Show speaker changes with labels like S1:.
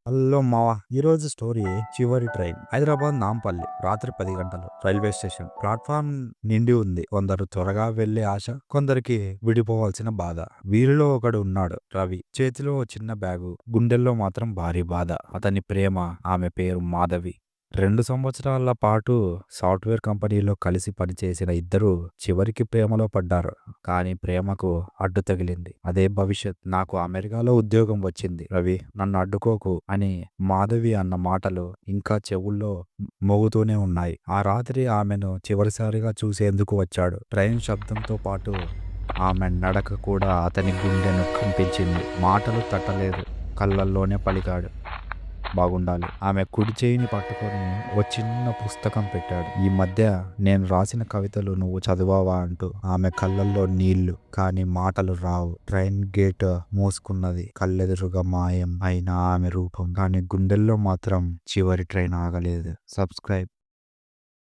S1: Hello మావా, ఈరోజు story చివరి ట్రైన్. హైదరాబాద్ నాంపల్లి. రాత్రి 10 గంటలు. Railway station. ప్లాట్ఫామ్ నిండి ఉంది. కొందరు త్వరగా వెళ్లే ఆశ, కొందరికి విడిపోవాల్సిన బాధ. వీరిలో ఒకడు ఉన్నాడు, రవి. చేతిలో ఓ చిన్న బ్యాగు, గుండెల్లో మాత్రం భారీ బాధ. అతని ప్రేమ, ఆమె పేరు మాధవి. 2 సంవత్సరాల పాటు సాఫ్ట్వేర్ కంపెనీలో కలిసి పనిచేసిన ఇద్దరు చివరికి ప్రేమలో పడ్డారు. కానీ ప్రేమకు అడ్డు తగిలింది. అదే భవిష్యత్. నాకు అమెరికాలో ఉద్యోగం వచ్చింది రవి, నన్ను అడ్డుకోకు అని మాధవి అన్న మాటలు ఇంకా చెవుల్లో మోగుతూనే ఉన్నాయి. ఆ రాత్రి ఆమెను చివరిసారిగా చూసేందుకు వచ్చాడు. ట్రైన్ శబ్దంతో పాటు ఆమె నడక కూడా అతని గుండెను కంపించింది. మాటలు తట్టలేదు, కళ్ళల్లోనే పలికాడు, బాగుండాలి. ఆమె కుడి చేయిని పట్టుకొని ఓ చిన్న పుస్తకం పెట్టాడు. ఈ మధ్య నేను రాసిన కవితలు నువ్వు చదివావా అంటూ. ఆమె కళ్ళల్లో నీళ్లు, కానీ మాటలు రావు. Train gate మూసుకున్నది. కళ్ళెదురుగా మాయం అయిన ఆమె రూపం, కానీ గుండెల్లో మాత్రం చివరి ట్రైన్ ఆగలేదు. సబ్స్క్రైబ్.